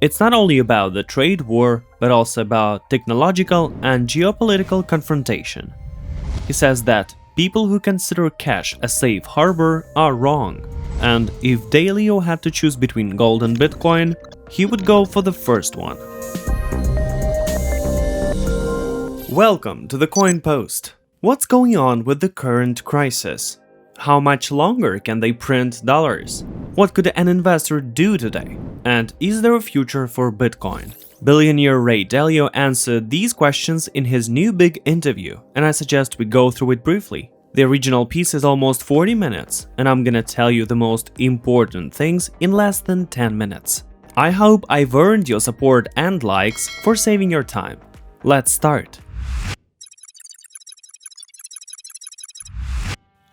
It's not only about the trade war, but also about technological and geopolitical confrontation. He says that people who consider cash a safe harbor are wrong, and if Dalio had to choose between gold and Bitcoin, he would go for the first one. Welcome to the Coin Post. What's going on with the current crisis? How much longer can they print dollars? What could an investor do today? And is there a future for Bitcoin? Billionaire Ray Dalio answered these questions in his new big interview, and I suggest we go through it briefly. The original piece is almost 40 minutes, and I'm gonna tell you the most important things in less than 10 minutes. I hope I've earned your support and likes for saving your time. Let's start.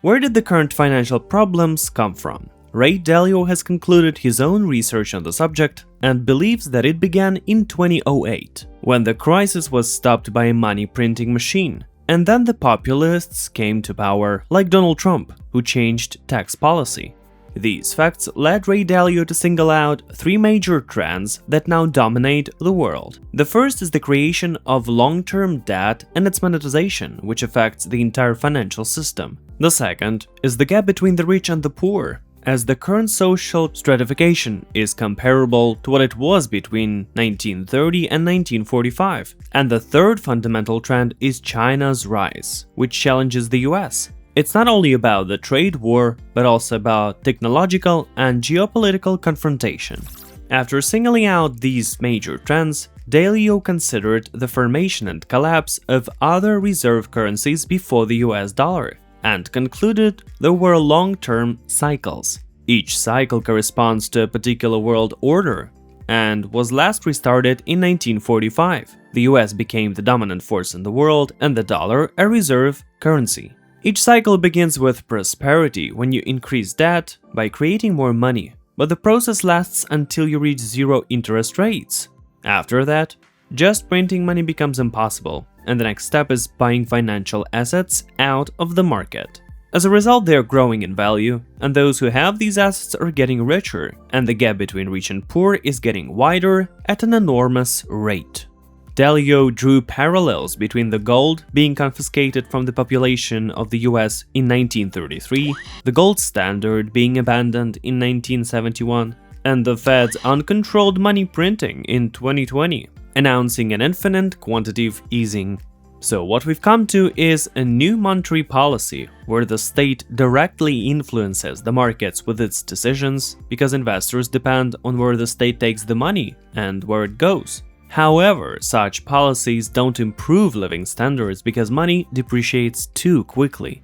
Where did the current financial problems come from? Ray Dalio has concluded his own research on the subject and believes that it began in 2008, when the crisis was stopped by a money printing machine. And then the populists came to power, like Donald Trump, who changed tax policy. These facts led Ray Dalio to single out three major trends that now dominate the world. The first is the creation of long-term debt and its monetization, which affects the entire financial system. The second is the gap between the rich and the poor, as the current social stratification is comparable to what it was between 1930 and 1945. And the third fundamental trend is China's rise, which challenges the US. It's not only about the trade war, but also about technological and geopolitical confrontation. After singling out these major trends, Dalio considered the formation and collapse of other reserve currencies before the US dollar, and concluded there were long-term cycles. Each cycle corresponds to a particular world order, and was last restarted in 1945. The US became the dominant force in the world, and the dollar a reserve currency. Each cycle begins with prosperity when you increase debt by creating more money, but the process lasts until you reach zero interest rates. After that, just printing money becomes impossible, and the next step is buying financial assets out of the market. As a result, they are growing in value, and those who have these assets are getting richer, and the gap between rich and poor is getting wider at an enormous rate. Dalio drew parallels between the gold being confiscated from the population of the US in 1933, the gold standard being abandoned in 1971, and the Fed's uncontrolled money printing in 2020, announcing an infinite quantitative easing. So what we've come to is a new monetary policy where the state directly influences the markets with its decisions, because investors depend on where the state takes the money and where it goes. However, such policies don't improve living standards because money depreciates too quickly.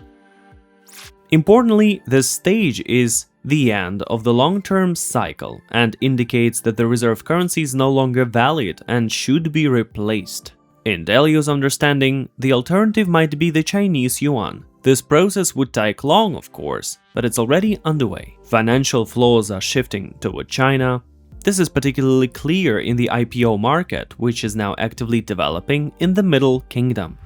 Importantly, this stage is the end of the long-term cycle and indicates that the reserve currency is no longer valid and should be replaced. In Dalio's understanding, the alternative might be the Chinese yuan. This process would take long, of course, but it's already underway. Financial flows are shifting toward China. This is particularly clear in the IPO market, which is now actively developing in the Middle Kingdom.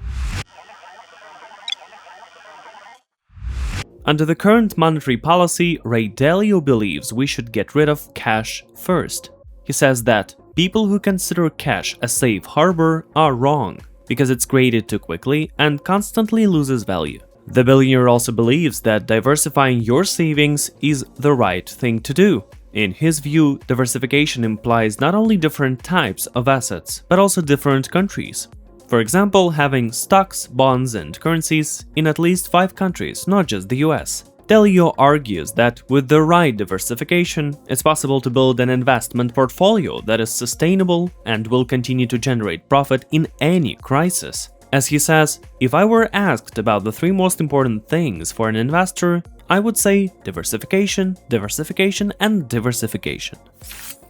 Under the current monetary policy, Ray Dalio believes we should get rid of cash first. He says that people who consider cash a safe harbor are wrong, because it's created too quickly and constantly loses value. The billionaire also believes that diversifying your savings is the right thing to do. In his view, diversification implies not only different types of assets, but also different countries. For example, having stocks, bonds, and currencies in at least 5 countries, not just the US. Dalio argues that with the right diversification, it's possible to build an investment portfolio that is sustainable and will continue to generate profit in any crisis. As he says, if I were asked about the 3 most important things for an investor, I would say diversification, diversification, and diversification.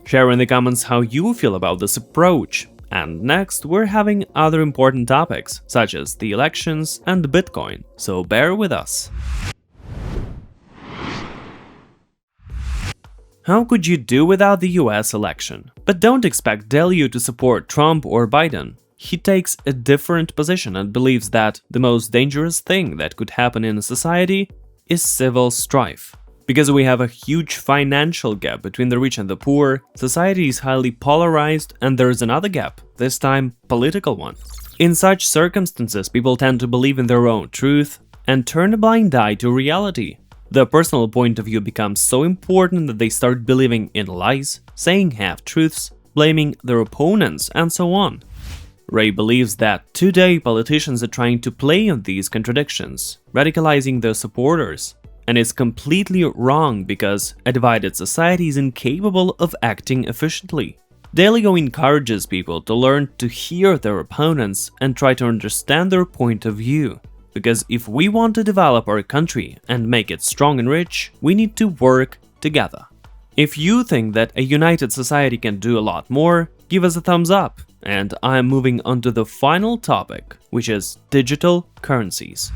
Share in the comments how you feel about this approach. And next, we're having other important topics, such as the elections and Bitcoin, so bear with us. How could you do without the US election? But don't expect Dalio to support Trump or Biden. He takes a different position and believes that the most dangerous thing that could happen in a society is civil strife. Because we have a huge financial gap between the rich and the poor, society is highly polarized, and there is another gap, this time political one. In such circumstances, people tend to believe in their own truth and turn a blind eye to reality. Their personal point of view becomes so important that they start believing in lies, saying half-truths, blaming their opponents, and so on. Ray believes that today politicians are trying to play on these contradictions, radicalizing their supporters, and is completely wrong because a divided society is incapable of acting efficiently. Dalio encourages people to learn to hear their opponents and try to understand their point of view. Because if we want to develop our country and make it strong and rich, we need to work together. If you think that a united society can do a lot more, give us a thumbs up. And I'm moving on to the final topic, which is digital currencies.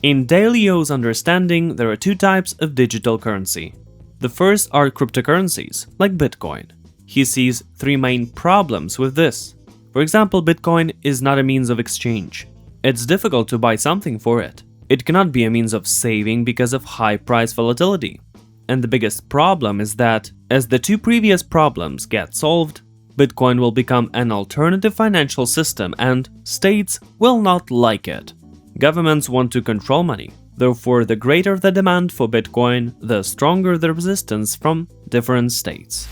In Dalio's understanding, there are two types of digital currency. The first are cryptocurrencies, like Bitcoin. He sees three main problems with this. For example, Bitcoin is not a means of exchange. It's difficult to buy something for it. It cannot be a means of saving because of high price volatility. And the biggest problem is that, as the two previous problems get solved, Bitcoin will become an alternative financial system and states will not like it. Governments want to control money. Therefore, the greater the demand for Bitcoin, the stronger the resistance from different states.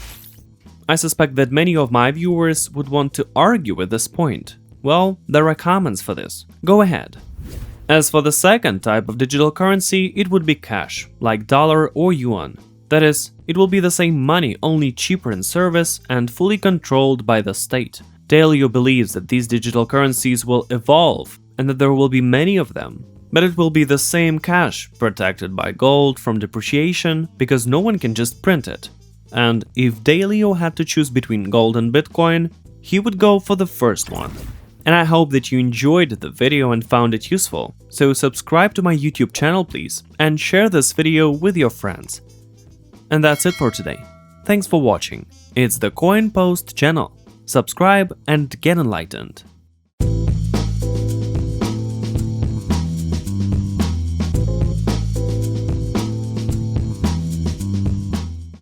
I suspect that many of my viewers would want to argue with this point. Well, there are comments for this. Go ahead. As for the second type of digital currency, it would be cash, like dollar or yuan. That is, it will be the same money, only cheaper in service and fully controlled by the state. Dalio believes that these digital currencies will evolve and that there will be many of them. But it will be the same cash, protected by gold from depreciation, because no one can just print it. And if Dalio had to choose between gold and Bitcoin, he would go for the first one. And I hope that you enjoyed the video and found it useful. So subscribe to my YouTube channel please, and share this video with your friends. And that's it for today. Thanks for watching. It's the Coin Post channel. Subscribe and get enlightened.